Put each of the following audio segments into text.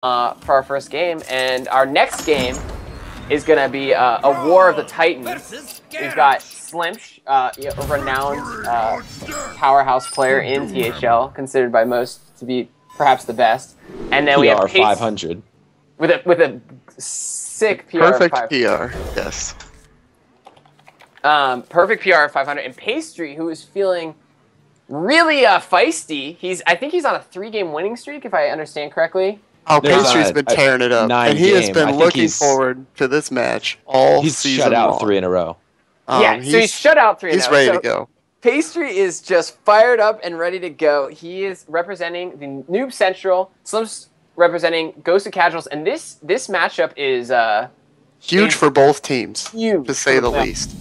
for our first game, and our next game is going to be a War of the Titans. We've got Slimsch, a renowned powerhouse player in THL, considered by most to be perhaps the best. And then we have 500 with a sick PR. Perfect PR, yes. Perfect PR of 500, and Pacetry, who is feeling really feisty. I think he's on a 3-game winning streak, if I understand correctly. Oh, Pacetry's been tearing it up, and he has been looking forward to this match all season long. He's shut out 3 in a row. Yeah, so he's shut out 3 in a row. He's ready to go. Pacetry is just fired up and ready to go. He is representing the Noob Central, Slim's representing Ghost of Casuals, and this matchup is huge for both teams, huge to say the least.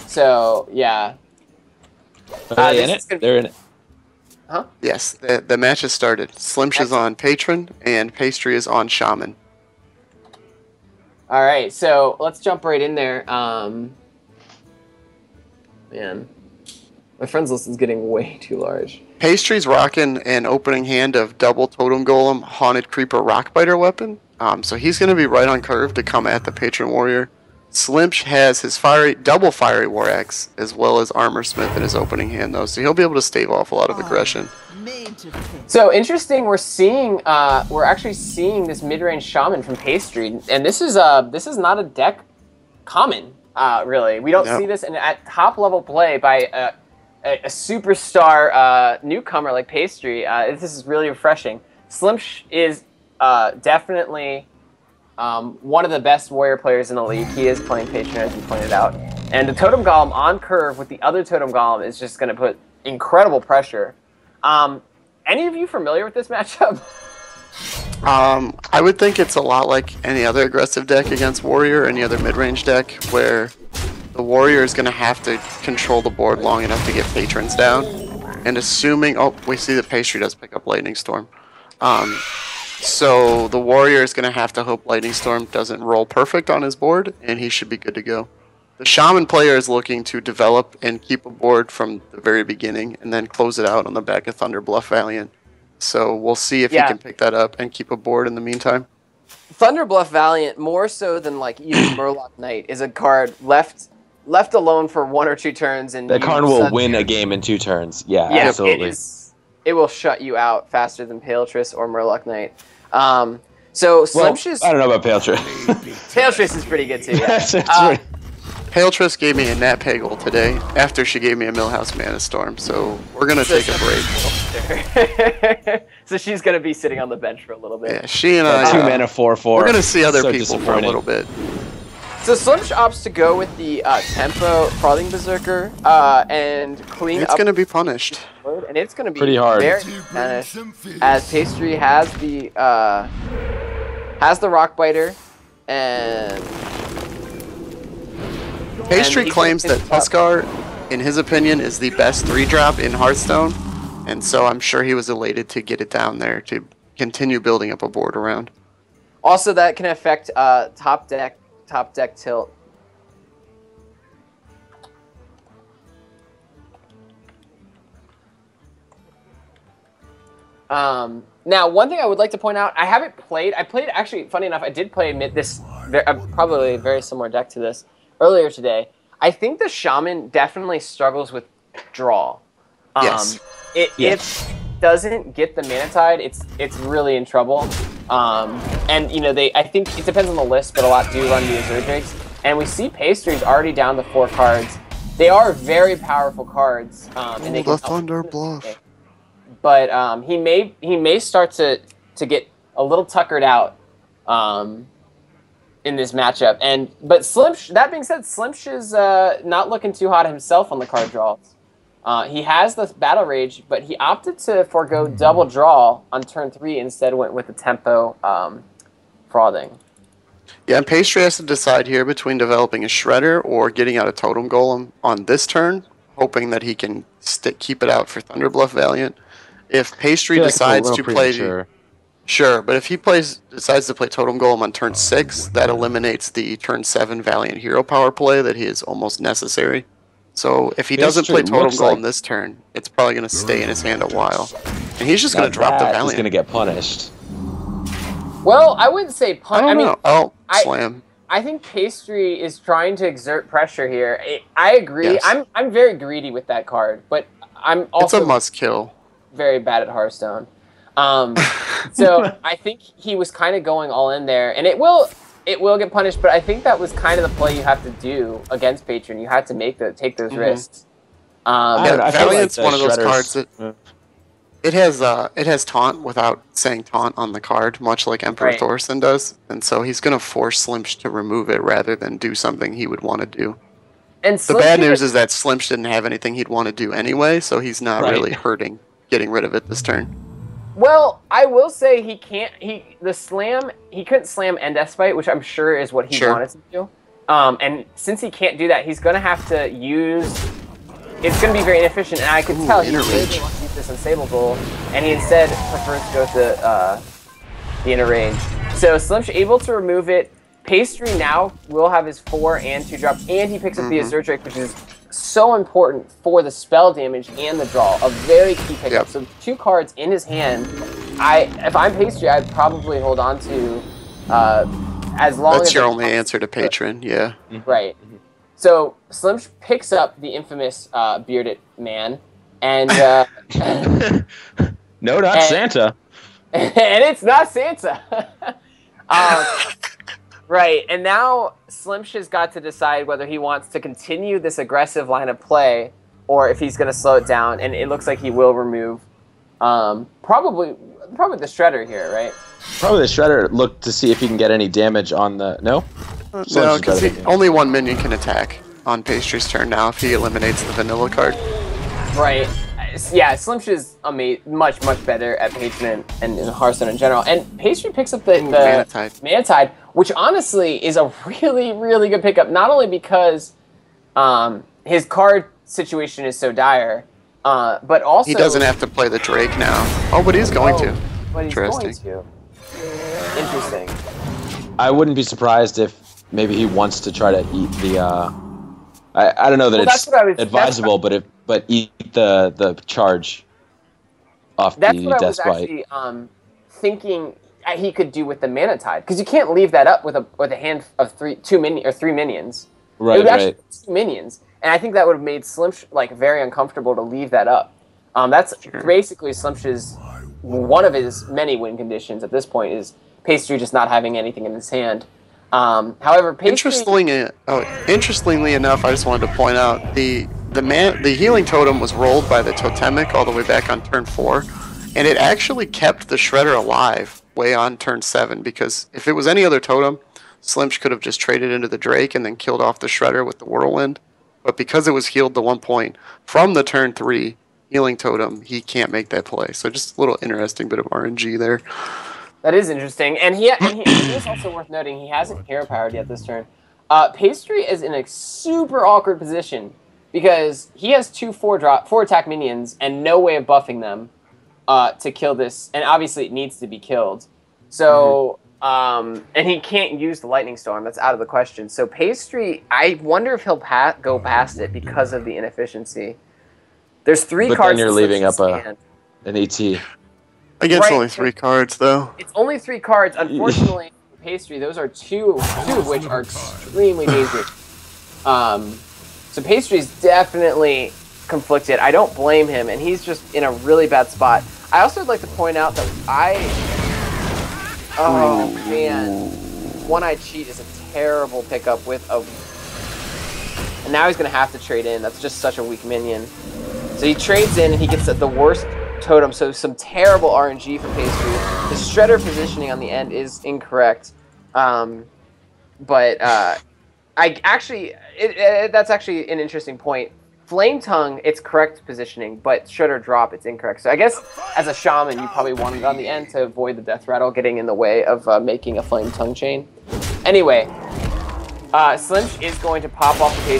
So yeah. Are they in it? They're in it. Huh? Yes, the match has started. Slimsch is on Patron, and Pacetry is on Shaman. All right, so let's jump right in there. Man, my friends list is getting way too large. Pacetry's rocking an opening hand of double Totem Golem, Haunted Creeper, Rockbiter weapon. So he's going to be right on curve to come at the Patron Warrior. Slimsch has his double fiery War Axe as well as Armor Smith in his opening hand, though, so he'll be able to stave off a lot of aggression. So interesting, we're actually seeing this mid-range Shaman from Pacetry, and this is not a deck common, really. We don't see this at top level play by a superstar newcomer like Pacetry. This is really refreshing. Slimsch is definitely one of the best warrior players in the league. He is playing Patron, as you pointed out. And the Totem Golem on curve with the other Totem Golem is just going to put incredible pressure. Any of you familiar with this matchup? I would think it's a lot like any other aggressive deck against Warrior, any other mid-range deck, where the Warrior is going to have to control the board long enough to get Patrons down. And assuming... Oh, we see that Pacetry does pick up Lightning Storm. So the Warrior is going to have to hope Lightning Storm doesn't roll perfect on his board, and he should be good to go. The Shaman player is looking to develop and keep a board from the very beginning, and then close it out on the back of Thunder Bluff Valiant. So we'll see if he can pick that up and keep a board in the meantime. Thunder Bluff Valiant, more so than like even Murloc Knight, is a card left alone for 1 or 2 turns, and that card will win a game in 2 turns. Yeah, absolutely. It will shut you out faster than Paletriss or Murloc Knight. So Slimsch is... I don't know about Paletriss. Paletriss is pretty good too. Yeah. Paletriss gave me a Nat Peggle today after she gave me a Millhouse Mana Storm, so we're going to take a break. So she's going to be sitting on the bench for a little bit. Yeah, she and I... 2 mana 4/4. We're going to see other people for a little bit. So Slimsch opts to go with the Tempo Frothing Berserker and clean up... It's going to be punished. And it's going to be pretty hard. Very punished, as Pacetry has the Rockbiter, and... Pacetry claims that Tuskar, in his opinion, is the best 3-drop in Hearthstone, and so I'm sure he was elated to get it down there to continue building up a board around. Also, that can affect top deck tilt. Now, one thing I would like to point out, I played actually, funny enough, I did play this, probably a very similar deck to this, earlier today. I think the Shaman definitely struggles with draw. Yes. If it doesn't get the Mana Tide, it's really in trouble. And you know, I think it depends on the list, but a lot do run the Azure Drakes. And we see Pacetry's already down to 4 cards. They are very powerful cards. And they can Thunder Bluff. But he may start to get a little tuckered out in this matchup. But Slimsch, that being said, Slimsch is not looking too hot himself on the card draws. He has the Battle Rage, but he opted to forego double draw on turn 3, instead went with the Tempo Frothing. Yeah, and Pacetry has to decide here between developing a Shredder or getting out a Totem Golem on this turn, hoping that he can keep it out for Thunder Bluff Valiant. If Pacetry decides to play... Sure, but if he decides to play Totem Golem on turn 6, that eliminates the turn 7 Valiant Hero Power play that he is almost necessary. So if he doesn't play Totem Golem this turn, it's probably going to stay in his hand a while. And he's just going to drop the Valiant. He's going to get punished. Well, I wouldn't say punish. I mean, slam. I think Pastry is trying to exert pressure here. I agree. Yes. I'm very greedy with that card, but I'm also it's a must kill. Very bad at Hearthstone. So I think he was kind of going all in there, and it will get punished. But I think that was kind of the play you have to do against Patron. You had to take those risks. Valiant's one of those cards that it has taunt without saying taunt on the card, much like Emperor Thorson does, and so he's going to force Slimsch to remove it rather than do something he would want to do. And the bad news is that Slimsch didn't have anything he'd want to do anyway, so he's not really hurting getting rid of it this turn. Well, I will say he couldn't slam End Despite, which I'm sure is what he wanted to do. And since he can't do that, he's going to have to use. It's going to be very inefficient, and I can tell he really wants to use this Unsableable, and he instead prefers to go to the Inner Range. So Slimsch able to remove it. Pastry now will have his 4 and 2 drops, and he picks up the Azure Drake, which is so important for the spell damage and the draw. A very key pickup. So 2 cards in his hand. If I'm Pastry, I'd probably hold on to as long as... That's your only answer to Patron, yeah. Right. So Slimsch picks up the infamous bearded man, and... no, not Santa. And it's not Santa. Right, and now Slimsch has got to decide whether he wants to continue this aggressive line of play or if he's going to slow it down, and it looks like he will remove probably the Shredder here, right? Probably the Shredder. Look to see if he can get any damage on the... No? No, because only one minion can attack on Pastry's turn now if he eliminates the vanilla card. Right. Yeah, Slimsch is much better at Patron and in Hearthstone in general. And Pastry picks up the Manatide, which honestly is a really good pickup. Not only because his card situation is so dire, but also he doesn't have to play the Drake now. Oh, but he's going to. But he's going to. Interesting. I wouldn't be surprised if maybe he wants to try to eat the. I don't know that it's advisable, but eat the charge off the Death Bite. That's what I was actually thinking he could do with the Manatide, because you can't leave that up with a hand of 3 minions. Right, it would actually be 2 minions, and I think that would have made Slimsch very uncomfortable to leave that up. That's basically Slimsch's one of his many win conditions at this point is Pastry just not having anything in his hand. However, Pastry... Interestingly enough, I just wanted to point out the healing totem was rolled by the totemic all the way back on turn 4, and it actually kept the Shredder alive way on turn 7, because if it was any other totem, Slimsch could have just traded into the Drake and then killed off the Shredder with the Whirlwind. But because it was healed to 1 point from the turn 3 healing totem, he can't make that play. So just a little interesting bit of RNG there. That is interesting, and he is also worth noting he hasn't hero powered yet this turn. Pastry is in a super awkward position because he has 2 4 attack minions and no way of buffing them to kill this, and obviously it needs to be killed. So and he can't use the Lightning Storm. That's out of the question. So Pastry, I wonder if he'll go past it because of the inefficiency. There's 3 cards. But then you're leaving up an AT. Against only 3 cards, though. It's only 3 cards. Unfortunately, for Pastry, those are two of which are extremely dangerous. So Pastry's definitely conflicted. I don't blame him, and he's just in a really bad spot. I also would like to point out that oh man, One-Eyed Cheat is a terrible pickup with a... And now he's going to have to trade in. That's just such a weak minion. So he trades in, and he gets the worst totem, so some terrible RNG for Pastry. The Shredder positioning on the end is incorrect. That's actually an interesting point. Flame Tongue, it's correct positioning, but Shredder Drop, it's incorrect. So I guess as a Shaman, you probably wanted on the end to avoid the Death Rattle getting in the way of making a Flame Tongue chain. Anyway, Slimsch is going to pop off the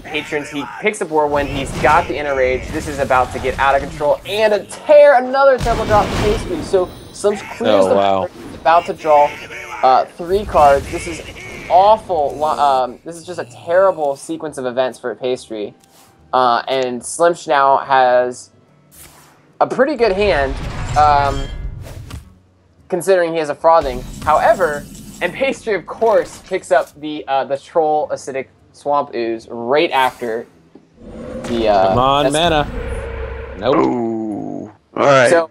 patrons. He picks up Whirlwind. He's got the Inner Rage. This is about to get out of control. And another Temple Drop Pastry. So Slimsch clears the board. He's about to draw 3 cards. This is awful. This is just a terrible sequence of events for Pastry. And Slimsch now has a pretty good hand, considering he has a frothing. However, and Pastry, of course, picks up the Troll Acidic Swamp Ooze right after the... Come on, mana. Nope. Ooh. All right. So,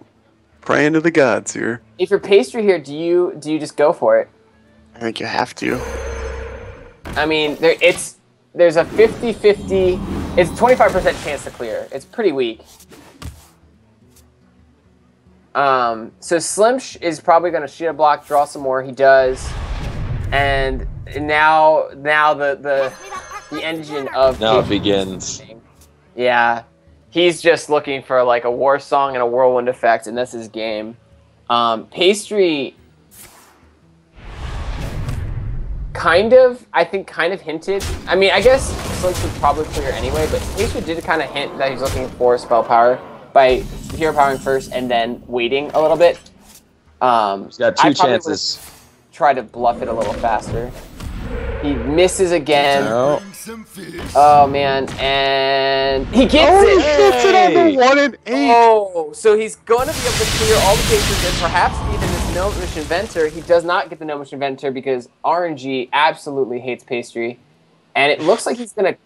praying to the gods here. If you're Pastry here, do you just go for it? I think you have to. I mean, there's a 50-50... It's a 25% chance to clear. It's pretty weak. So Slimsch is probably going to shoot a block, draw some more. He does. And now the engine of... Now it begins. Yeah. He's just looking for like a war song and a whirlwind effect, and that's his game. Pastry kind of hinted. I mean, I guess Slimsch would probably clear anyway, but Pastry did kind of hint that he's looking for spell power by hero powering first and then waiting a little bit. He's got two chances. Try to bluff it a little faster. He misses again. No. Oh man, and he gets it! He gets it on the 1 and 8! Oh, so he's going to be able to clear all the cases and perhaps even this Gnomish Inventor. He does not get the Gnomish Inventor because RNG absolutely hates Pastry. And it looks like he's going to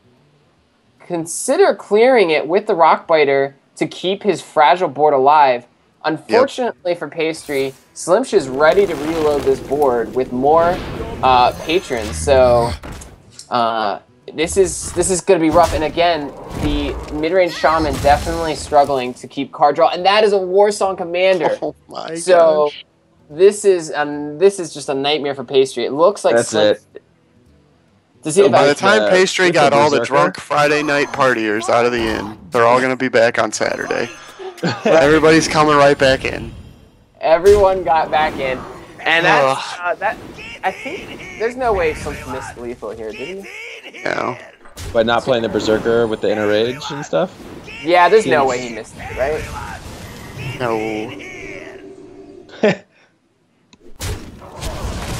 consider clearing it with the Rockbiter to keep his fragile board alive. Unfortunately for Pastry, Slimsch is ready to reload this board with more patrons. So this is going to be rough. And again, the mid-range Shaman definitely struggling to keep card draw, and that is a Warsong Commander. Oh my gosh. This is just a nightmare for Pastry. It looks like that's it. So by the time Pastry got all the drunk Friday night partiers out of the inn, they're all going to be back on Saturday. Everybody's coming right back in. Everyone got back in, and that's I think there's no way Slimsch missed lethal here, did he? No. By not playing the Berserker with the Inner Rage and stuff? Yeah, there's no way he missed it, right? No.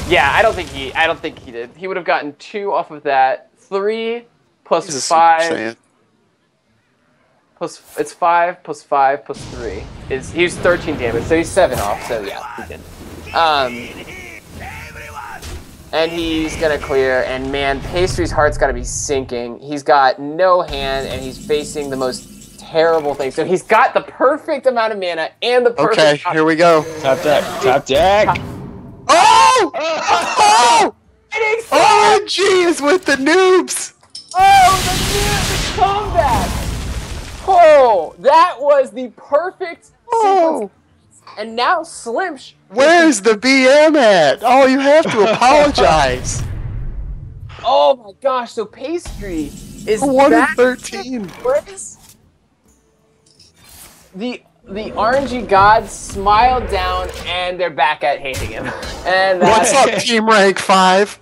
Yeah, I don't think he did. He would have gotten 2 off of that. 3 plus 5. It's 5 plus 5 plus 3. He's 13 damage, so he's 7 off. So yeah, he did. And he's gonna clear. And man, Pastry's heart's gotta be sinking. He's got no hand, and he's facing the most terrible thing. So he's got the perfect amount of mana and the perfect. Okay, here we go. Top deck. Top deck. Oh! Oh! OMG is with the noobs! Oh, the combat! Oh, that was the perfect sequence. And now Slimsch. Where's the BM at? Oh, you have to apologize. Oh my gosh, so Pastry is 1 back. in 13. The RNG gods smiled down, and they're back at hating him. And what's up, Team Rank 5?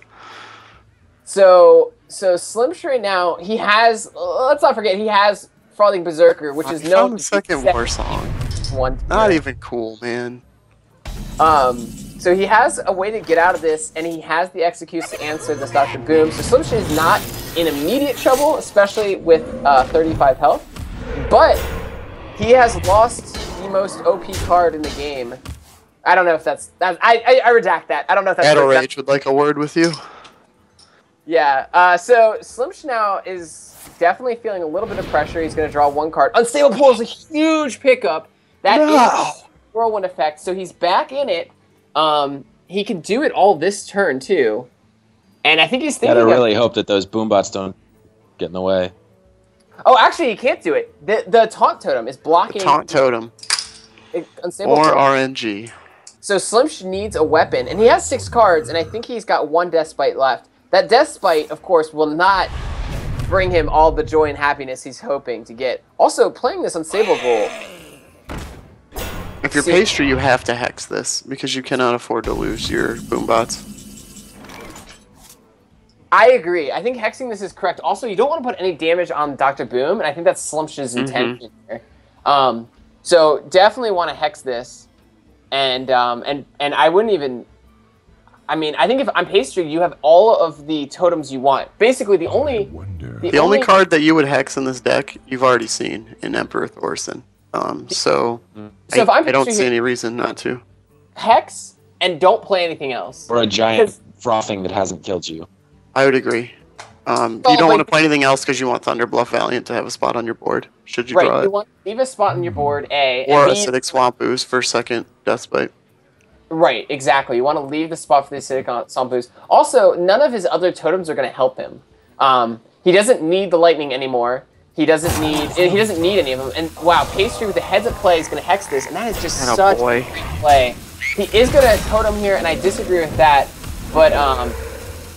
So Slimsch right now, he has. Let's not forget, he has Frothing Berserker, which is no second war song. Not even cool, man. So he has a way to get out of this, and he has the executes to answer this Dr. Boom. So Slimsch is not in immediate trouble, especially with 35 health, but he has lost the most OP card in the game. I don't know if that's I redact that. I don't know if that's Battle Rage would like a word with you. Yeah. So Slimsch now is definitely feeling a little bit of pressure. He's going to draw 1 card. Unstable Pool is a huge pickup. That is a whirlwind effect. So he's back in it. He can do it all this turn too. And I think he's thinking. Gotta really hope that those boombots don't get in the way. Oh, actually, he can't do it. The taunt totem is blocking. The taunt totem. Unstable or totem. RNG. So Slimsch needs a weapon, and he has 6 cards, and I think he's got 1 Death Spite left. That Death Spite, of course, will not bring him all the joy and happiness he's hoping to get. Also, playing this Unstable Goal. If you're Pastry, you have to hex this, because you cannot afford to lose your boombots. I agree. I think hexing this is correct. Also, you don't want to put any damage on Dr. Boom, and I think that's Slimsch's intention here. So definitely want to hex this, and I wouldn't even. I mean, I think if I'm Pacetry, you have all of the totems you want. Basically, the only card that you would hex in this deck, you've already seen in Emperor Thorson. So if I don't see any reason not to. Hex and don't play anything else. Or a giant frothing that hasn't killed you. I would agree. You don't want to play anything else because you want Thunder Bluff Valiant to have a spot on your board. Should you draw it? You want to leave a spot on your board, A. Or Acidic Swamp Ooze for second Deathbite. Right, exactly. You want to leave the spot for the Acidic Swamp Ooze. Also, none of his other totems are going to help him. He doesn't need the Lightning anymore. He doesn't need any of them. And wow, Pacetry with the heads up play is going to hex this, and that is just such a great play. He is going to totem here, and I disagree with that. But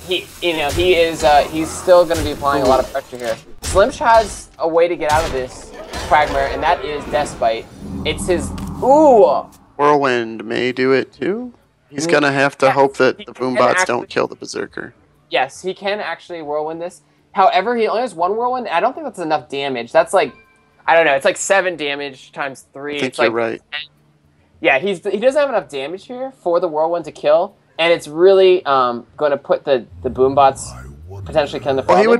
he's still going to be applying a lot of pressure here. Slimsch has a way to get out of this Quagmire, and that is Deathbite. It's his Whirlwind may do it too. He's going to have to hope that the Boombots don't kill the Berserker. Yes, he can actually Whirlwind this. However, he only has one Whirlwind. I don't think that's enough damage. That's like, I don't know, it's like 7 damage times 3. I think you're right. Yeah, he doesn't have enough damage here for the Whirlwind to kill, and it's really going to put the Boombots potentially killing the Frothing. Well,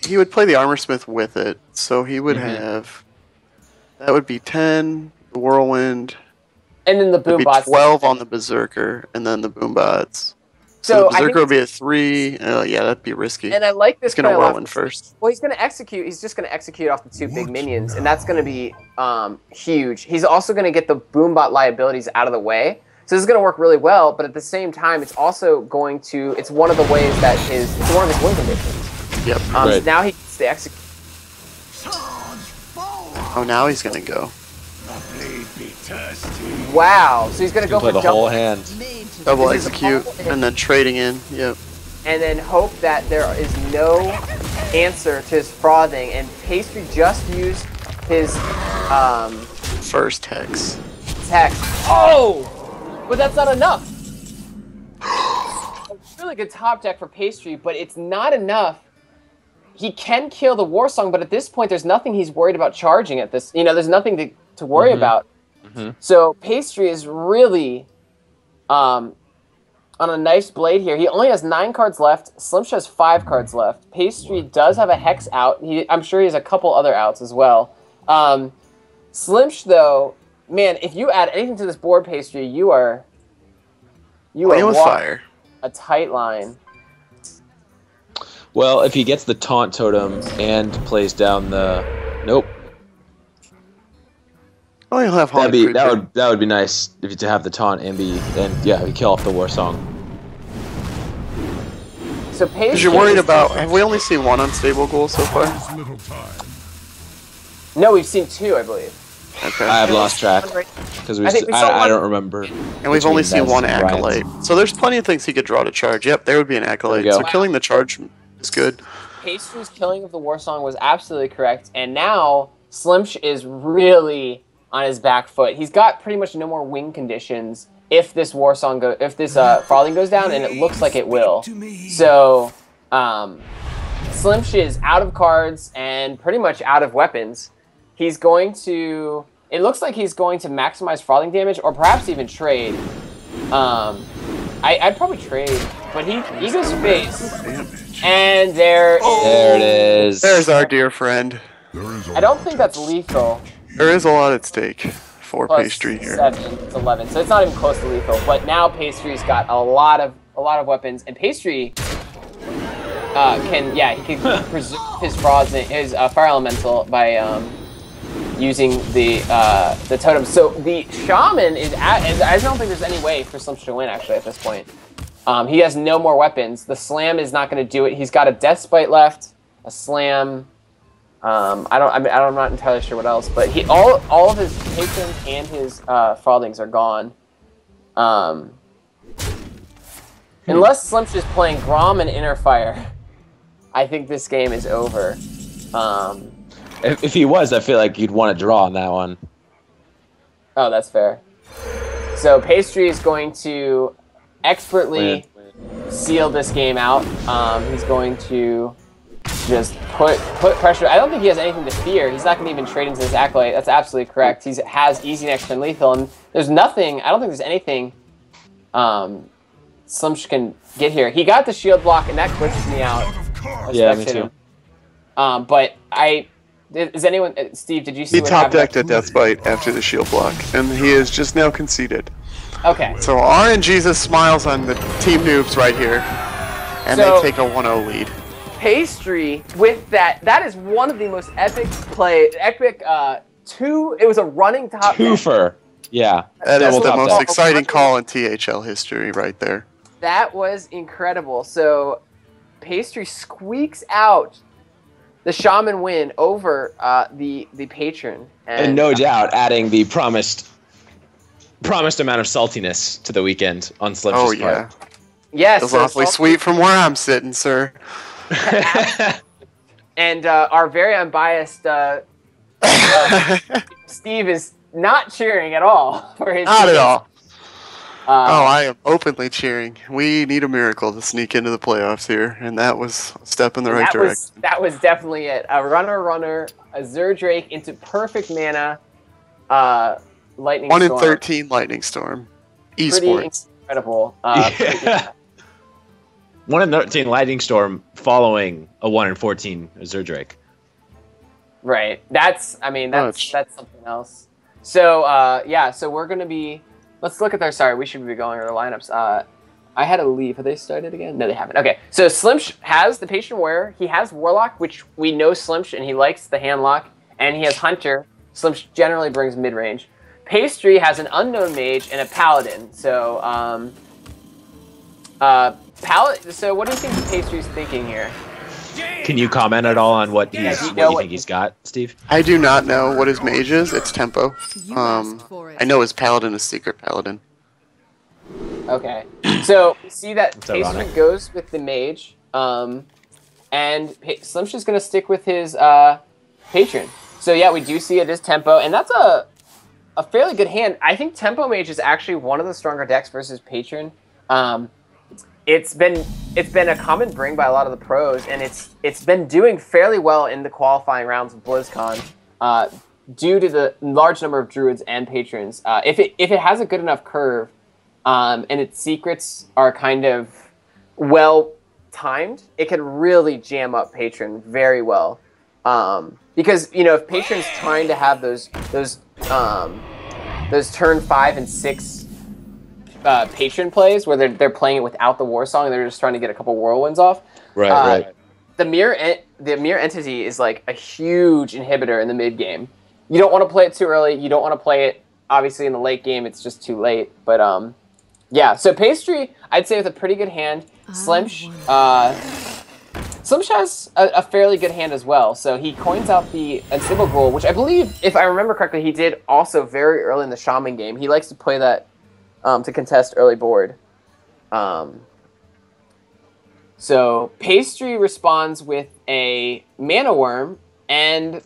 he would play the Armorsmith with it, so he would have, that would be 10, the Whirlwind, and then the Boombots. 12 on the Berserker, and then the Boombots. So the Berserker would be a 3. Yeah, that'd be risky. And I like this. He's going to Whirlwind first. Well, he's going to execute. He's just going to execute off the 2 big minions, and that's going to be huge. He's also going to get the Boombot liabilities out of the way. So this is going to work really well, but at the same time, it's also going to. It's one of the ways that it's one of his win conditions. Yep. So now he gets to execute. Oh, now he's going to go. Wow. So he's going to go for the whole hand. Double execute, and then trading in, yep. And then hope that there is no answer to his Frothing, and Pacetry just used his first hex. Oh! But that's not enough! A really good top deck for Pacetry, but it's not enough. He can kill the War Song, but at this point there's nothing he's worried about charging at this. There's nothing to worry about. So Pacetry is really on a nice blade here. He only has 9 cards left. Slimsch has 5 cards left. Pacetry does have a Hex out. I'm sure he has a couple other outs as well. Slimsch, though, man, if you add anything to this board, Pacetry, you are with fire. A tight line. Well, if he gets the taunt totem and plays down the Oh, he'll have that would be nice to have the taunt and kill off the War Song. So because you're worried about. Have we only seen 1 unstable ghoul so far? No, we've seen 2, I believe. Okay. I have lost track because I don't remember. And we've only seen 1 acolyte. So there's plenty of things he could draw to charge. Yep, there would be an acolyte. So killing the charge is good. Pacetry's killing of the War Song was absolutely correct, and now Slimsch is really on his back foot. He's got pretty much no more win conditions if this Frothing goes down, and it looks like it will. So Slimsch is out of cards and pretty much out of weapons. He's going to. It looks like he's going to maximize Frothing damage, or perhaps even trade. I'd probably trade, but he goes face, and there it is. There's our dear friend. I don't think that's lethal. There is a lot at stake for Plus Pacetry here. 7, it's 11, so it's not even close to lethal. But now Pacetry's got a lot of weapons, and Pacetry he can preserve his Frothing, his Fire Elemental by using the totem. So the Shaman I don't think there's any way for Slimsch to win actually at this point. He has no more weapons. The Slam is not going to do it. He's got a Deathbite left, a Slam. I'm not entirely sure what else, but all of his patrons and his Frothings are gone. Unless Slimsch is playing Grom and Inner Fire, I think this game is over. If he was, I feel like you'd want to draw on that one. Oh, that's fair. So Pacetry is going to expertly seal this game out. He's going to just put pressure. I don't think he has anything to fear. He's not going to even trade into his Acolyte. That's absolutely correct. He has easy next turn lethal, and there's nothing. I don't think there's anything Slimsch can get here. He got the shield block, and that glitched me out. Yeah, me too. But is anyone... Steve, did you see what happened? He top-decked a Deathbite after the shield block, and he is just now conceded. Okay. So RNGesus smiles on the Team Noobs right here, and they take a 1-0 lead. Pacetry with that is one of the most epic it was a running top twofer. Yeah. That is the most exciting call in THL history right there. That was incredible. So Pacetry squeaks out the Shaman win over the Patron. And no doubt adding the promised amount of saltiness to the weekend on Slimsch's part. Yes. It's awfully sweet from where I'm sitting, sir. And our very unbiased Steve is not cheering at all for his Not at all. I am openly cheering. We need a miracle to sneak into the playoffs here, and that was a step in the right direction. That was definitely it. A runner, a Zerdrake into perfect mana, Lightning Storm. 1 in 13 Lightning Storm. Esports. Pretty incredible. 1 in 13 Lightning Storm following a 1 in 14 Zerdrake. Right. That's something else. So so we're gonna be. Let's look at their. Sorry, we should be going over the lineups. I had to leave. Have they started again? No, they haven't. Okay. So Slimsch has the Patient Warrior. He has Warlock, which we know Slimsch, and he likes the handlock. And he has Hunter. Slimsch generally brings mid range. Pacetry has an Unknown Mage and a Paladin. So So what do you think Pacetry's thinking here? Can you comment at all on what you think he's got, Steve? I do not know what his mage is. It's tempo. I know his paladin is secret paladin. Okay. So see that Pacetry goes with the mage, and Slimsch is going to stick with his patron. So yeah, we do see it is tempo, and that's a fairly good hand. I think tempo mage is actually one of the stronger decks versus patron. It's been a common bring by a lot of the pros, and it's been doing fairly well in the qualifying rounds of BlizzCon due to the large number of druids and patrons. If it has a good enough curve, and its secrets are kind of well timed, it can really jam up patron very well. Because if patron's trying to have those turn 5 and 6 patron plays where they're playing it without the war song and they're just trying to get a couple whirlwinds off. Right. The mirror entity is like a huge inhibitor in the mid game. You don't want to play it too early. You don't want to play it obviously in the late game. It's just too late. But yeah. So Pacetry, I'd say with a pretty good hand. Slimsch has a fairly good hand as well. So he coins out the Unstable Ghoul, which I believe, if I remember correctly, he did also very early in the Shaman game. He likes to play that. To contest early board. So Pacetry responds with a Mana Worm and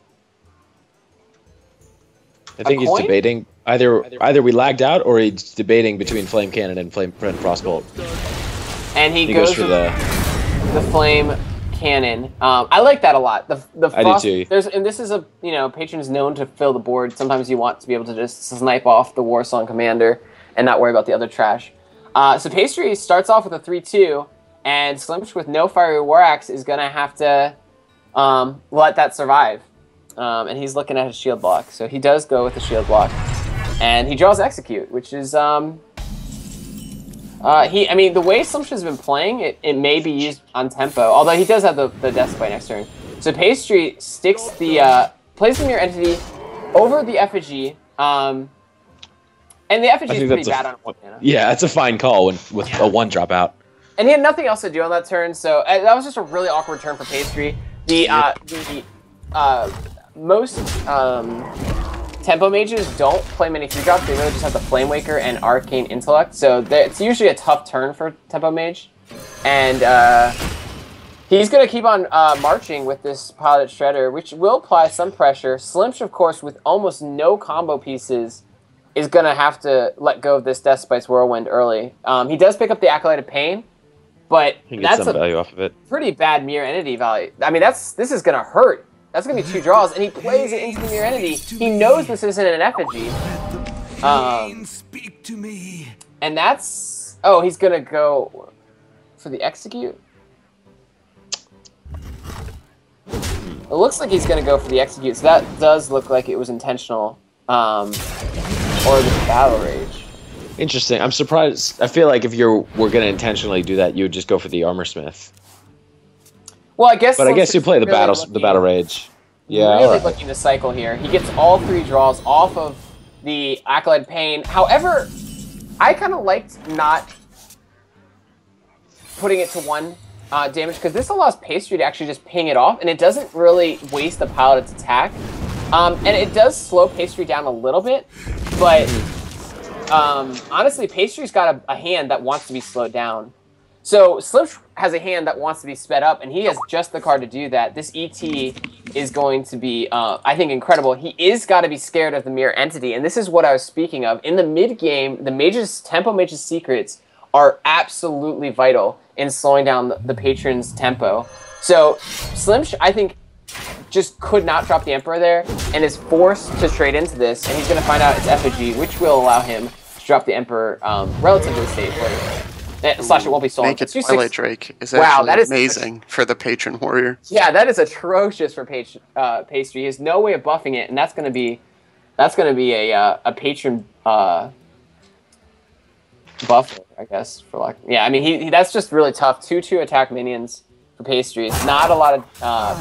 I think he's debating either we lagged out or he's debating between Flame Cannon and Frostbolt. And he goes for the Flame Cannon. I like that a lot. The Frost, I do too. And this is Patron is known to fill the board. Sometimes you want to be able to just snipe off the Warsong Commander and not worry about the other trash. So Pacetry starts off with a 3-2, and Slimsch with no Fiery War Axe is going to have to let that survive. And he's looking at his shield block. So he does go with the shield block. And he draws Execute, which is... the way Slimsch has been playing, it may be used on tempo, although he does have the Death Spite next turn. So Pacetry sticks plays the Mirror Entity over the Effigy, and the Effigy is pretty bad on 1 mana. Yeah, it's a fine call with a 1-drop out. And he had nothing else to do on that turn, so that was just a really awkward turn for Pacetry. Most tempo mages don't play many 3-drops. They really just have the Flame Waker and Arcane Intellect, so it's usually a tough turn for tempo mage. And he's going to keep on marching with this Pilot Shredder, which will apply some pressure. Slimsch, of course, with almost no combo pieces, is going to have to let go of this Death Spice Whirlwind early. He does pick up the Acolyte of Pain, but that's some value off of it. Pretty bad Mirror Entity value. I mean, this is going to hurt. That's going to be 2 draws, and he plays it into the Mirror Entity. He knows this isn't an Effigy. And that's Oh, he's going to go for the execute? It looks like he's going to go for the execute, so that does look like it was intentional. Or the battle rage. Interesting. I'm surprised. I feel like if we're going to intentionally do that, you would just go for the armor smith. Well, I guess. But I guess you play the battle rage. Yeah. Really looking to cycle here. He gets all 3 draws off of the Acolyte Pain. However, I kind of liked not putting it to 1 damage, because this allows Pacetry to actually just ping it off, and it doesn't really waste the Paladin's attack. And it does slow Pacetry down a little bit, but honestly, Pastry's got a hand that wants to be slowed down. So Slimsch has a hand that wants to be sped up, and he has just the card to do that. This ET is going to be, I think, incredible. He is got to be scared of the Mirror Entity, and this is what I was speaking of. In the mid-game, the Tempo Mage's secrets are absolutely vital in slowing down the patron's tempo. So Slimsch, I think, just could not drop the Emperor there, and is forced to trade into this, and he's going to find out it's effigy, which will allow him to drop the Emperor relatively safely. Slash, it won't be stolen. Naked Twilight Drake is actually amazing for the Patron Warrior. Yeah, that is atrocious for Pastry. He has no way of buffing it, and that's going to be a Patron buffer, I guess. Yeah, I mean, that's just really tough. 2/2 attack minions for Pastry. It's not a lot of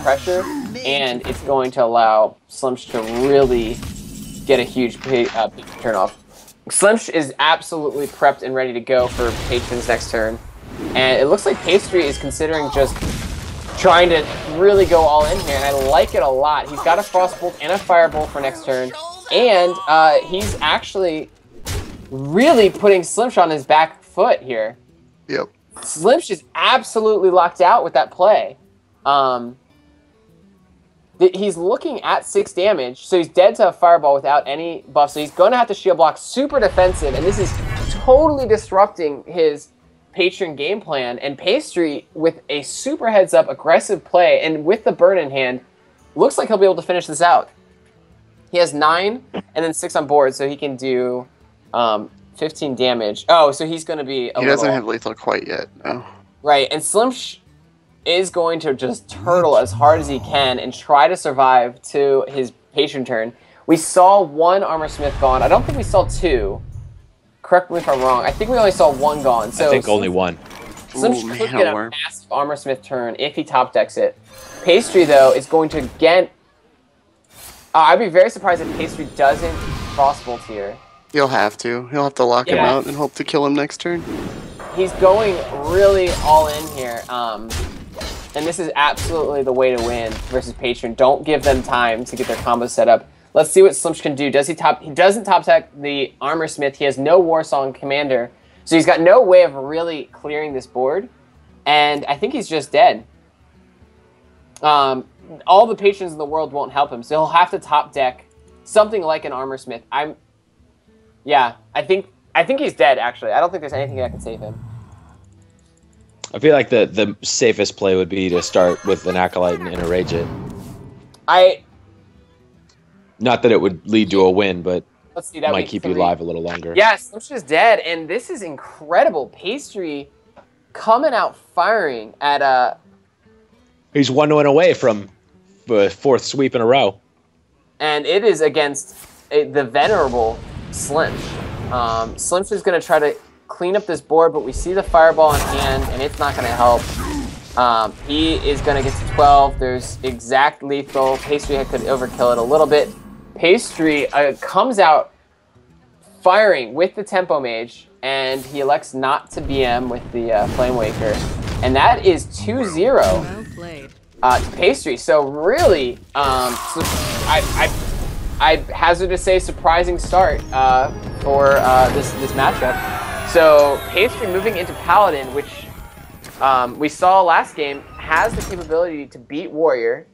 pressure, and it's going to allow Slimsch to really get a huge turn off. Slimsch is absolutely prepped and ready to go for Patron's next turn. And it looks like Pastry is considering just trying to really go all in here, and I like it a lot. He's got a Frostbolt and a Firebolt for next turn, and he's actually really putting Slimsch on his back foot here. Yep. Slimsch is absolutely locked out with that play. He's looking at 6 damage, so he's dead to a Fireball without any buff, so he's going to have to shield block super defensive, and this is totally disrupting his Patron game plan, and Pastry, with a super heads-up aggressive play, and with the burn in hand, looks like he'll be able to finish this out. He has 9 and then 6 on board, so he can do 15 damage. Oh, so he's going to be He doesn't have lethal quite yet, no. Right, and Slimsch is going to just turtle as hard as he can and try to survive to his Patron turn. We saw 1 Armor Smith gone. I don't think we saw 2. Correct me if I'm wrong. I think we only saw 1 gone. So I think only 1. Slimsch could get a massive Armor Smith turn if he top decks it. Pastry, though, is going to get... I'd be very surprised if Pastry doesn't Frostbolt here. He'll have to. He'll have to lock him out and hope to kill him next turn. He's going really all in here. And this is absolutely the way to win versus Patron. Don't give them time to get their combos set up. Let's see what Slimsch can do. He doesn't top deck the Armor Smith. He has no Warsong Commander. So he's got no way of really clearing this board. And I think he's just dead. All the Patrons in the world won't help him. So he'll have to top deck something like an Armor Smith. Yeah, I think he's dead, actually. I don't think there's anything that can save him. I feel like the safest play would be to start with an Acolyte and enrage it. Not that it would lead to a win, but it might keep you alive a little longer. Yes, Slimsch is dead, and this is incredible. Pastry coming out firing at a... He's 1 win away from the 4th sweep in a row. And it is against the venerable Slimsch. Slimsch is going to try to clean up this board, but we see the Fireball in hand, and it's not going to help. He is going to get to 12. There's exact lethal. Pastry could overkill it a little bit. Pastry comes out firing with the Tempo Mage, and he elects not to BM with the Flame Waker. And that is 2-0 to Pastry. So really, I hazard to say surprising start for this matchup. So Pastry moving into Paladin, which we saw last game, has the capability to beat Warrior.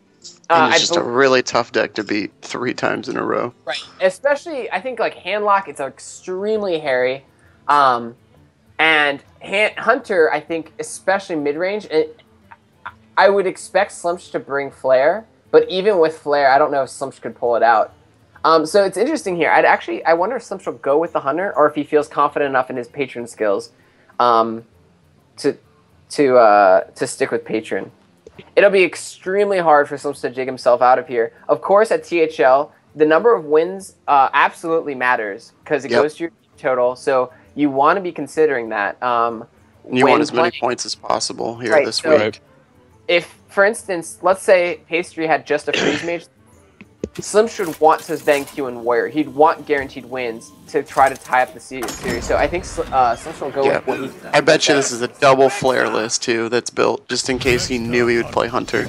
It's just a really tough deck to beat 3 times in a row. Right, especially I think like Handlock, it's extremely hairy, and Hunter, I think especially mid range, I would expect Slimsch to bring Flare, but even with Flare, I don't know if Slimsch could pull it out. So it's interesting here. I wonder if Slimsch will go with the Hunter, or if he feels confident enough in his Patron skills. to stick with Patron. It'll be extremely hard for Slimsch to jig himself out of here. Of course, at THL, the number of wins absolutely matters because it goes to your total. So you want to be considering that. You want as many points as possible here this week. If, for instance, let's say Pacetry had just a freeze mage, Slimsch should want to then Q and Warrior. He'd want guaranteed wins to try to tie up the series. So I think Slimsch will go with what he... I bet you this is a double flare list, too, that's built just in case he knew he would play Hunter.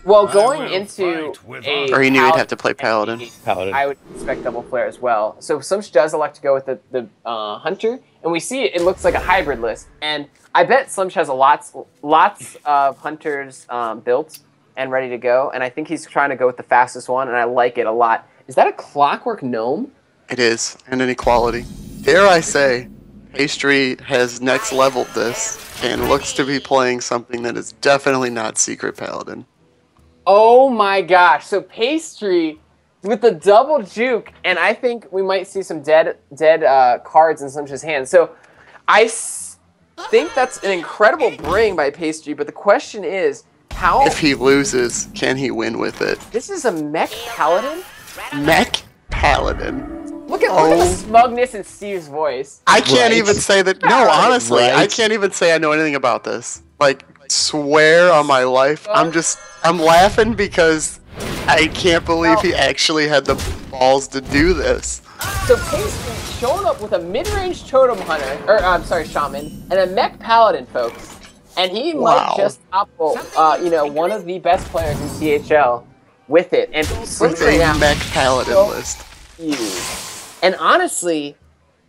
Well, going into or he knew he'd have to play Paladin. I would expect double flare as well. So Slimsch does elect to go with the Hunter, and we see it looks like a hybrid list. And I bet Slimsch has lots of Hunters built and ready to go, and I think he's trying to go with the fastest one, and I like it a lot. Is that a Clockwork Gnome? It is, and an equality. Dare I say, Pacetry has next leveled this, and looks to be playing something that is definitely not Secret Paladin. Oh my gosh, so Pacetry with the double juke, and I think we might see some dead cards in Slimsch's hand. So I think that's an incredible bring by Pacetry, but the question is, how... If he loses, can he win with it? This is a Mech Paladin? Mech Paladin. Look at the smugness in Steve's voice. I can't even say that... No, honestly, I can't even say I know anything about this. Like, swear on my life, I'm laughing because I can't believe he actually had the balls to do this. So Pacetry showing up with a mid-range Totem Hunter, or I'm sorry, Shaman, and a Mech Paladin, folks. And he might just topple, one of the best players in THL with it. And with a Mech Paladin list. Huge. And honestly,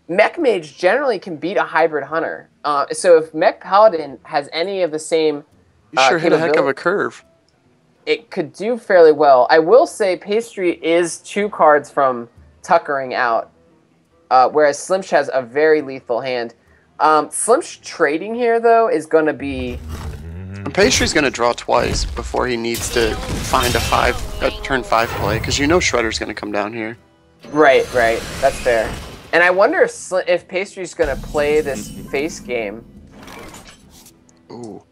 Mech Mage generally can beat a hybrid Hunter. So if Mech Paladin has any of the same you sure hit a heck of a curve. It could do fairly well. I will say Pacetry is 2 cards from tuckering out, whereas Slimsch has a very lethal hand. Slimsch trading here, though, is going to be... Pacetry's going to draw twice before he needs to find a turn 5 play, because you know Shredder's going to come down here. Right. That's fair. And I wonder if Pacetry's going to play this face game. Ooh.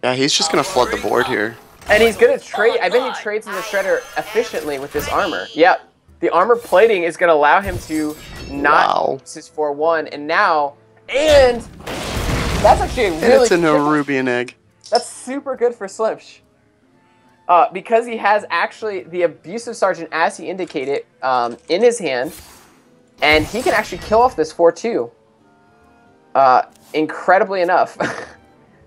Yeah, he's just going to flood the board here. And he's going to trade... I bet he trades into Shredder efficiently with this armor. Yep. The armor plating is going to allow him to not use his 4-1, and now... And that's actually a really... It's a Nerubian egg. That's super good for Slimsch. Because he has actually the Abusive Sergeant, as he indicated, in his hand. And he can actually kill off this 4-2. Incredibly enough.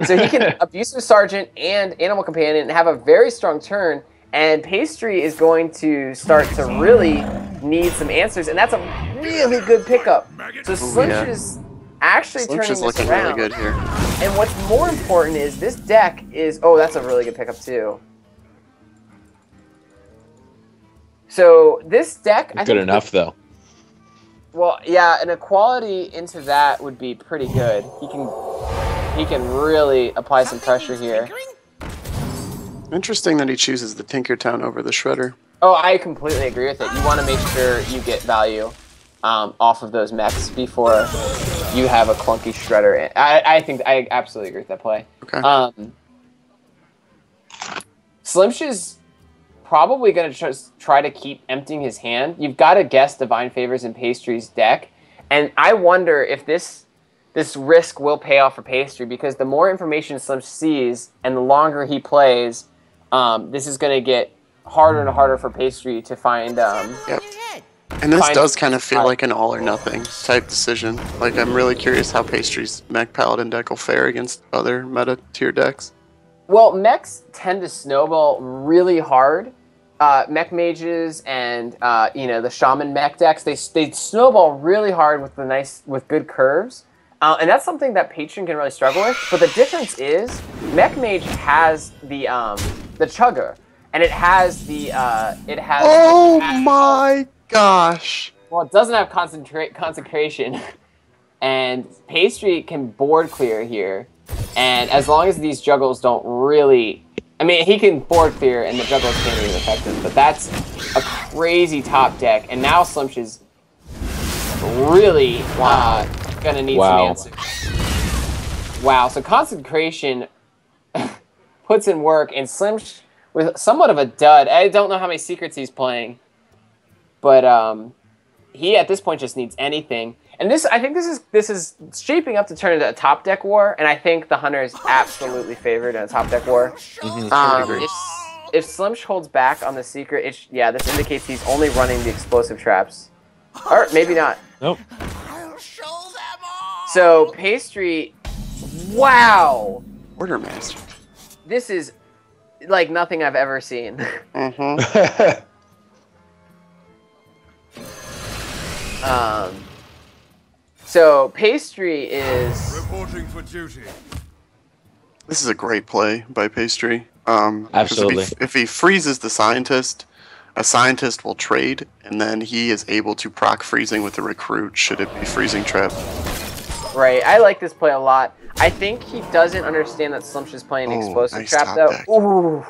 So he can Abusive Sergeant and Animal Companion and have a very strong turn. And Pacetry is going to start to really need some answers. And that's a really good pickup. So Slimsch is... actually turning this looking around. Really good here. And what's more important is this deck is... Oh, that's a really good pickup, too. So this deck... Good enough, though. Well, yeah, an equality into that would be pretty good. He can really apply some pressure here. Interesting that he chooses the Tinkertown over the Shredder. Oh, I completely agree with it. You want to make sure you get value off of those mechs before you have a clunky Shredder. I think I absolutely agree with that play. Okay. Slimsch is probably going to try to keep emptying his hand. You've got to guess Divine Favors in Pacetry's deck, and I wonder if this risk will pay off for Pacetry, because the more information Slimsch sees and the longer he plays, this is going to get harder and harder for Pacetry to find... Yep. And this does kind of feel like an all-or-nothing type decision. Like, I'm really curious how Pacetry's Mech Paladin deck will fare against other meta-tier decks. Well, mechs tend to snowball really hard. Mech mages and the Shaman mech decks, they snowball really hard with good curves. And that's something that Patron can really struggle with. But the difference is, Mech Mage has the Chugger, and it has Oh my gosh! Well, it doesn't have consecration, and Pacetry can board clear here. And as long as these juggles don't really... I mean, he can board clear, and the juggles can't even affect him. But that's a crazy top deck, and now Slimsch is really... gonna need some answers. Wow, so Consecration puts in work, and Slimsch with somewhat of a dud. I don't know how many secrets he's playing, but he at this point just needs anything. And I think this is shaping up to turn into a top deck war, and I think the Hunter is absolutely favored in a top deck war. If Slimsch holds back on the secret, this indicates he's only running the explosive traps, or maybe not. Nope. So Pacetry, wow, Ordermaster. this is like nothing I've ever seen. Mm-hmm. So Pacetry is reporting for duty. This is a great play by Pacetry. Absolutely. If he freezes the scientist, a scientist will trade, and then he is able to proc freezing with the recruit should it be freezing trap. right. I like this play a lot. I think he doesn't understand that Slimsch is playing explosive nice trap top though. deck. Ooh.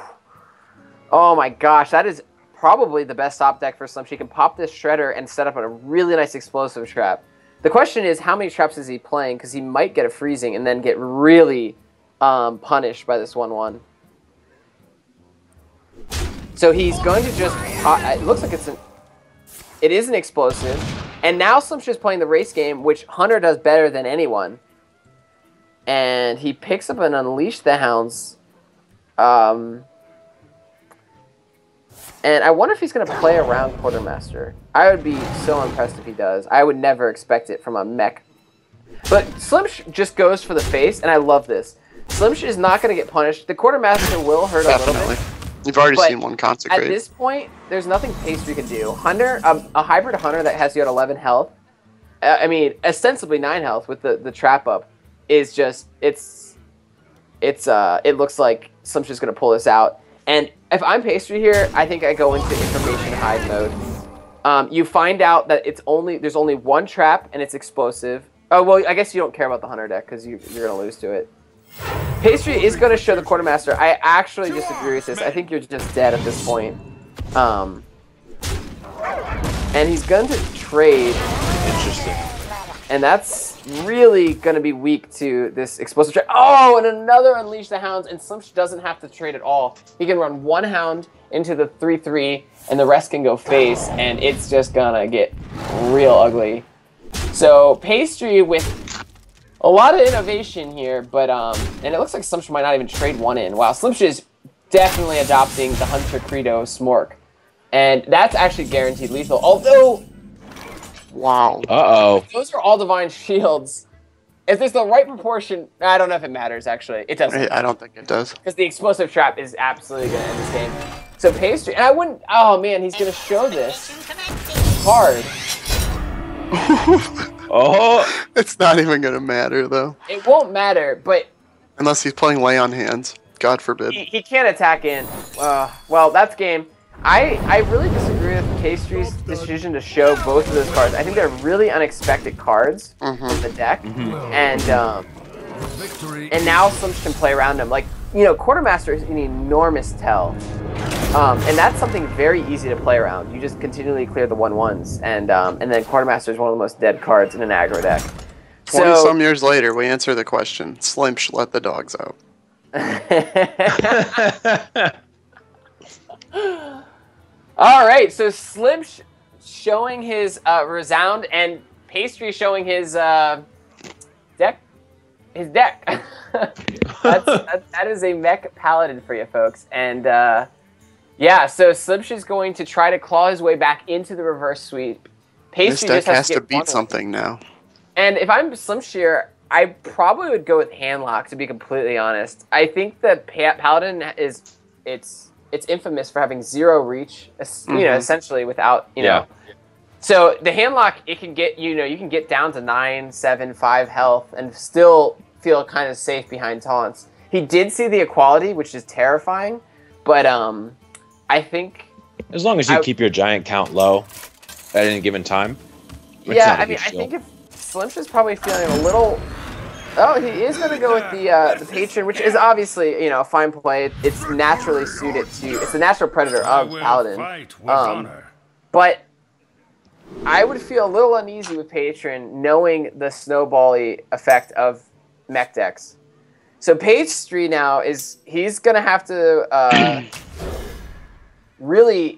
Oh my gosh, that is probably the best top deck for Slimsch. He can pop this shredder and set up a really nice explosive trap. The question is, how many traps is he playing? Because he might get a freezing and then get really punished by this 1/1. So he's going to just. It looks like it is an explosive, and now Slimsch is playing the race game, which Hunter does better than anyone. And he picks up an Unleash the Hounds. And I wonder if he's going to play around Quartermaster. I would be so impressed if he does. I would never expect it from a mech. But Slimsch just goes for the face, and I love this. Slimsch is not going to get punished. The Quartermaster will hurt a little bit. You've already seen one consecrate. At this point, there's nothing Pacetry can do. Hunter, a hybrid Hunter that has you at 11 health, I mean, ostensibly 9 health with the trap up, is just, it looks like Slimsch is going to pull this out. And if I'm Pacetry here, I think I go into information hide mode. You find out that there's only one trap and it's explosive. Oh, well, I guess you don't care about the Hunter deck because you're going to lose to it. Pacetry is going to show the Quartermaster. I actually disagree with this. I think you're just dead at this point. And he's going to trade. Interesting. And that's really going to be weak to this explosive trade. Oh, and another Unleash the Hounds, and Slimsch doesn't have to trade at all. He can run one Hound into the 3/3, and the rest can go face, and it's just going to get real ugly. So Pacetry with a lot of innovation here, but and it looks like Slimsch might not even trade one in. Wow, Slimsch is definitely adopting the Hunter Credo Smork, and that's actually guaranteed lethal. Although, wow, Uh-oh. those are all divine shields. If there's the right proportion, I don't know if it matters. Actually, it doesn't. I don't think it does. Because the explosive trap is absolutely going to end this game. So Pacetry, and I wouldn't. Oh man, he's going to show this card. Oh, it's not even gonna matter though. It won't matter, but unless he's playing lay on hands, God forbid. He can't attack in. Well, that's game. I really disagree with Pacetry's decision to show both of those cards. I think they're really unexpected cards from the deck, and now Slimsch can play around them. Like, you know, Quartermaster is an enormous tell. And that's something very easy to play around. You just continually clear the 1/1s, and then Quartermaster is one of the most dead cards in an aggro deck. 20-some years later, we answer the question: Slimsch, let the dogs out. All right, so Slimsch showing his Resound, and Pacetry showing his deck. His deck. that is a mech paladin for you folks, and. Yeah, so Slimsch is going to try to claw his way back into the reverse sweep. This deck has to beat something now. And if I'm Slimsch here, I probably would go with Handlock, to be completely honest. I think the Paladin it's infamous for having 0 reach, you know, essentially without, you know. So the Handlock, it can get, you know, you can get down to 9, 7, 5 health and still feel kind of safe behind taunts. He did see the equality, which is terrifying, but I think as long as you keep your giant count low at any given time. Yeah, I mean, I think if Slimsch is probably feeling a little. Oh, he is going to go with the Patron, which is obviously, you know, a fine play. It's naturally suited to. It's the natural predator of Paladin. But I would feel a little uneasy with Patron, knowing the snowbally effect of mech decks. So Pacetry now he's gonna have to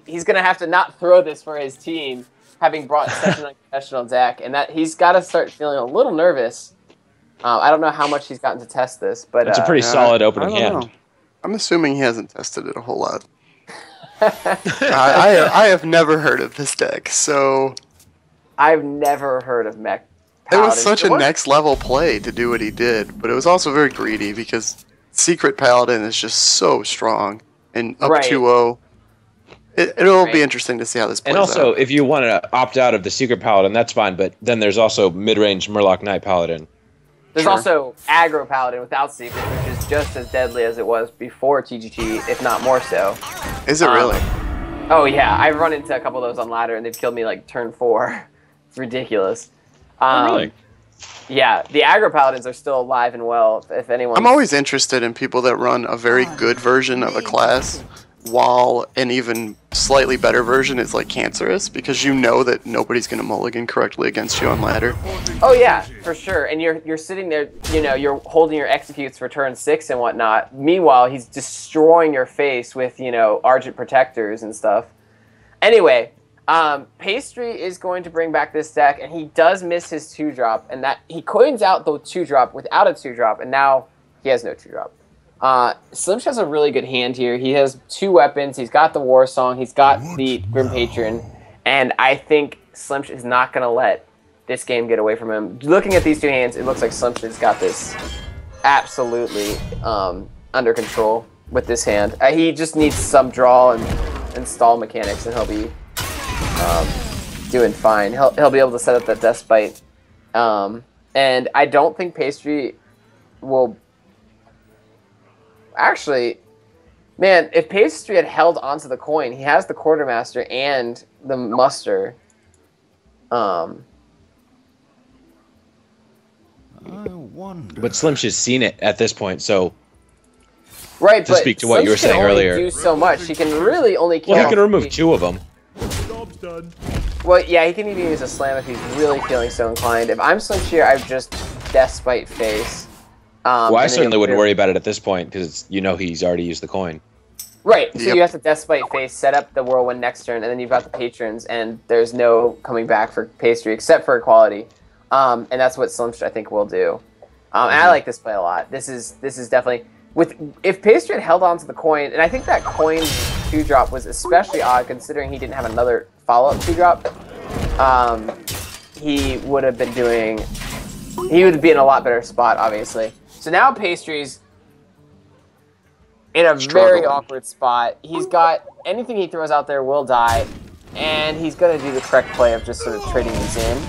he's gonna have to not throw this for his team, having brought such an unconventional deck, and that he's got to start feeling a little nervous. I don't know how much he's gotten to test this, but it's a pretty solid opening hand. Know. I'm assuming he hasn't tested it a whole lot. I have never heard of this deck, so I've never heard of Mech It was such a next level play to do what he did, but it was also very greedy because Secret Paladin is just so strong and up 2-0. It'll be interesting to see how this plays out. And also, if you want to opt out of the Secret Paladin, that's fine, but then there's also mid-range Murloc Knight Paladin. There's also Aggro Paladin without Secret, which is just as deadly as it was before TGT, if not more so. Is it really? Oh yeah, I've run into a couple of those on ladder, and they've killed me like turn 4. It's ridiculous. Really? Yeah, the Aggro Paladins are still alive and well. If anyone, I'm always interested in people that run a very good version of a class, while an even slightly better version is like cancerous, because you know that nobody's going to mulligan correctly against you on ladder. Oh yeah, for sure. And you're sitting there, you're holding your executes for turn 6 and whatnot. Meanwhile, he's destroying your face with Argent Protectors and stuff. Anyway. Pacetry is going to bring back this deck, and he does miss his 2-drop, and that he coins out the 2-drop without a 2-drop, and now he has no 2-drop. Slimsch has a really good hand here. He has 2 weapons. He's got the War Song. He's got the Grim Patron, and I think Slimsch is not going to let this game get away from him. Looking at these 2 hands, it looks like Slimsch has got this absolutely under control with this hand. He just needs some draw and stall mechanics, and he'll be doing fine. He'll be able to set up that Despite. And I don't think Pacetry will... Actually, man, if Pacetry had held onto the coin, he has the Quartermaster and the Muster. But Slimsch has seen it at this point, so... Right, to speak to what you were saying earlier. He can only do so much. He can really only kill... Well, he can remove 2 of them. Done. Well, yeah, he can even use a slam if he's really feeling so inclined. If I'm Slimsch here, I would just Despite face. Well, I certainly wouldn't worry about it at this point, because he's already used the coin. Right, so you have to Despite face, set up the Whirlwind next turn, and then you've got the Patrons, and there's no coming back for Pacetry except for equality. And that's what Slimsch, I think, will do. And I like this play a lot. This is definitely... If Pacetry had held on to the coin, and I think that coin 2-drop was especially odd considering he didn't have another follow-up 2-drop, he would have been doing... He would be in a lot better spot, obviously. So now Pacetry's in a very awkward spot. He's got... Anything he throws out there will die, and he's going to do the correct play of just sort of trading these in.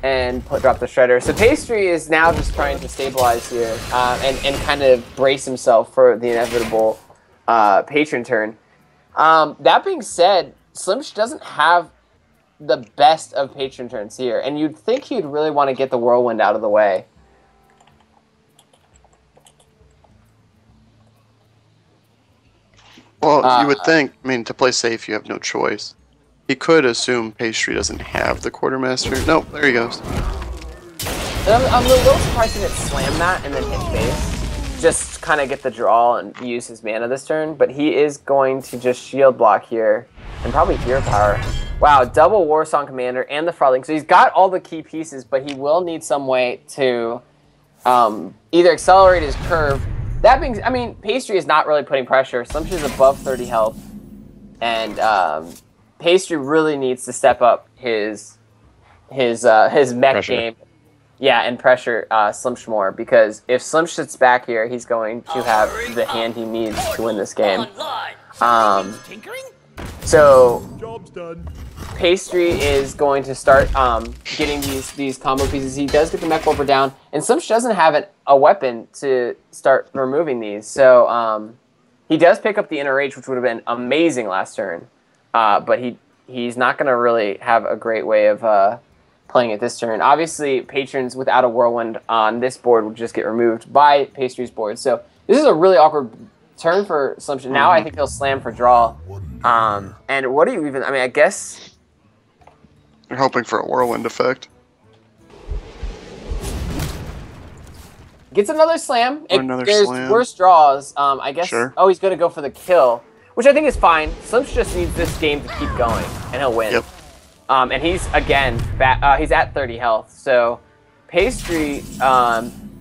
And drop the Shredder. So Pacetry is now just trying to stabilize here and kind of brace himself for the inevitable Patron turn. That being said, Slimsch doesn't have the best of Patron turns here, and you'd think he'd really want to get the Whirlwind out of the way. Well, you would think, to play safe, you have no choice. He could assume Pacetry doesn't have the Quartermaster. Nope, there he goes. I'm a little surprised he didn't slam that and then hit face. Just kind of get the draw and use his mana this turn. But he is going to just shield block here and probably Hero Power. Wow, double War Song Commander and the Frotling. So he's got all the key pieces, but he will need some way to either accelerate his curve. That being, Pacetry is not really putting pressure. Slimsch is above 30 health. And... Pacetry really needs to step up his mech game, and pressure Slimsch more, because if Slimsch sits back here, he's going to have the hand he needs to win this game. So Pacetry is going to start getting these combo pieces. He does get the mech warper down, and Slimsch doesn't have a weapon to start removing these. So he does pick up the Inner Rage, which would have been amazing last turn. But he's not going to really have a great way of playing it this turn. Obviously, Patrons without a Whirlwind on this board would just get removed by Pacetry's board. So this is a really awkward turn for Slimsch. Now I think he'll slam for draw. And what do you even... I guess... You're hoping for a Whirlwind effect. Gets another slam. Another There's slam. worse draws. I guess. Sure. Oh, he's going to go for the kill, which I think is fine. Slimsch just needs this game to keep going, and he'll win. Yep. And he's, again, he's at 30 health. So Pacetry,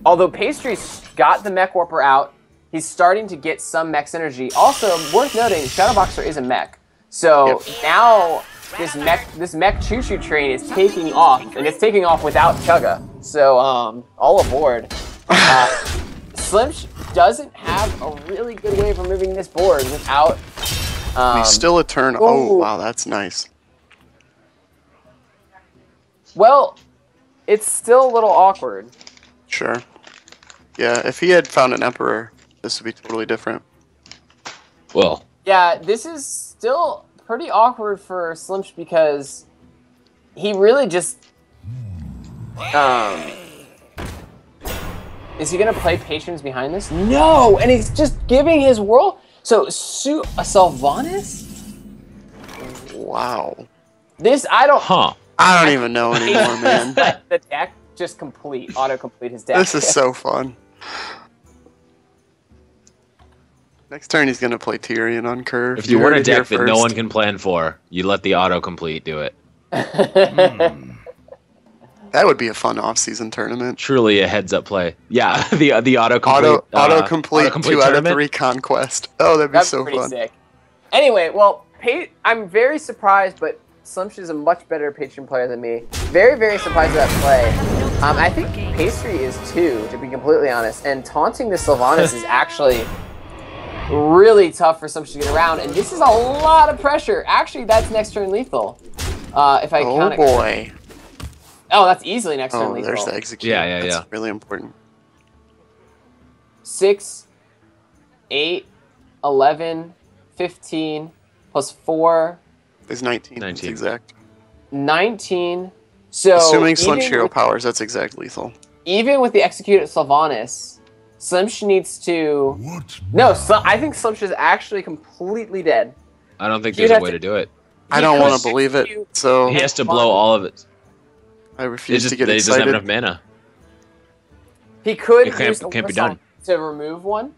although Pacetry's got the mech warper out, he's starting to get some mech synergy. Also, worth noting, Shadowboxer is a mech. So now this mech choo-choo train is taking off, and it's taking off without Chugga. So all aboard. Slimsch doesn't have a really good way of removing this board without... he's still a turn. Oh, wow, that's nice. Well, it's still a little awkward. Sure. Yeah, if he had found an Emperor, this would be totally different. Well. Yeah, this is still pretty awkward for Slimsch because he really just... is he going to play Patrons behind this? No! And he's just giving his world... So, a Sylvanas? Wow. This, I don't... Huh. I don't even know anymore, man. The deck just auto-complete his deck. This is so fun. Next turn he's going to play Tyrion on curve. If you want a deck that no one can plan for, you let the autocomplete do it. That would be a fun off-season tournament. Truly a heads-up play. Yeah, the autocomplete. Autocomplete 2 out of 3 conquest. Oh, that'd be so fun. Sick. Anyway, well, I'm very surprised, but Slimsch is a much better Patreon player than me. Very, very surprised at that play. I think Pacetry is too, to be completely honest. And taunting the Sylvanas is actually really tough for Slimsch to get around. And this is a lot of pressure. Actually, that's next turn lethal. If I count it. Oh boy. Oh, that's easily next turn lethal. There's the execute. Yeah. That's really important. 6, 8, 11, 15, plus 4. There's 19. That's exact. 19. So assuming Slimsch hero powers, that's exact lethal. Even with the executed Sylvanas, Slimsch needs to... No, I think Slimsch is actually completely dead. I don't think there's a way to do it. I don't want to believe it, so... He has to blow all of it. I refuse to get excited. He doesn't have enough mana. He could use can't be done. To remove one,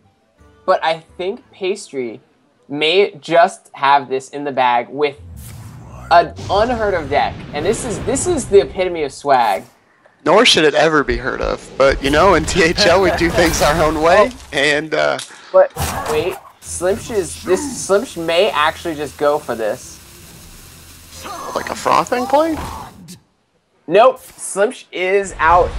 but I think Pacetry may just have this in the bag with an unheard of deck, and this is the epitome of swag. Nor should it ever be heard of, but you know, in THL we do things our own way, and But wait, Slimsch may actually just go for this. Like a frothing play? Nope, Slimsch is out.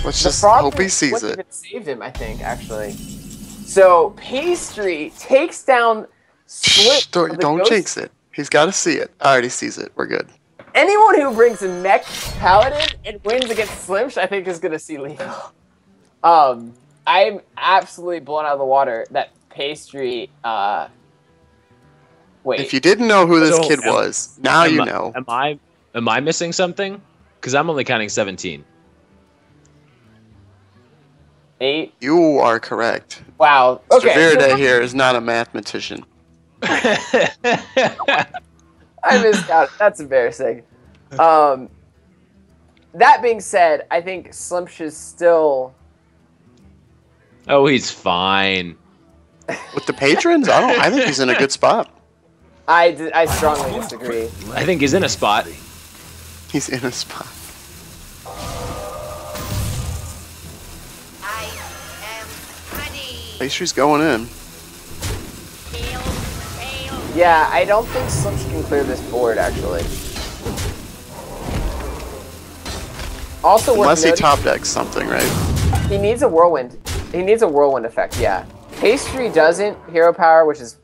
Let's just hope he sees it. It saved him, I think, actually. So Pacetry takes down Slimsch. Don't jinx it. He's got to see it. I already sees it. We're good. Anyone who brings a mech paladin and wins against Slimsch, I think, is gonna see lethal. I'm absolutely blown out of the water that Pacetry. Wait. If you didn't know who this kid was, now you know. Am I missing something? Because I'm only counting 17. 8. You are correct. Wow. Okay. Verde here is not a mathematician. I missed out. That's embarrassing. That being said, I think Slimsch is still... Oh, he's fine. With the patrons? I think he's in a good spot. I strongly disagree. I think he's in a spot. He's in a spot. Pastry's going in. Yeah, I don't think Slimsch can clear this board, actually. Also, unless he top decks something, right? He needs a whirlwind. He needs a whirlwind effect, yeah. Pacetry doesn't hero power, which is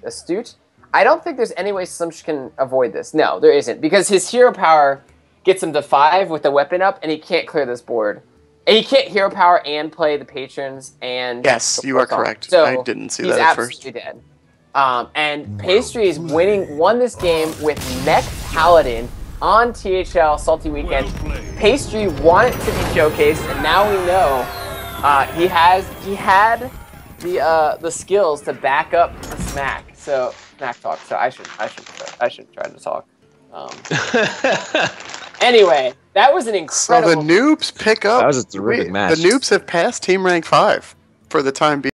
astute. I don't think there's any way Slimsch can avoid this. No, there isn't, because his hero power gets him to 5 with the weapon up, and he can't clear this board. And he can't hero power and play the patrons and... Yes, you are correct. So I didn't see that at first. He's absolutely dead. And Pacetry is won this game with Mech Paladin on THL Salty Weekend. Pacetry wanted to be showcased, and now we know he had the skills to back up the smack. So smack talk. So I should try to talk. Anyway, that was an incredible. So the noobs pick up. That was a terrific match. The noobs have passed Team Rank 5 for the time being.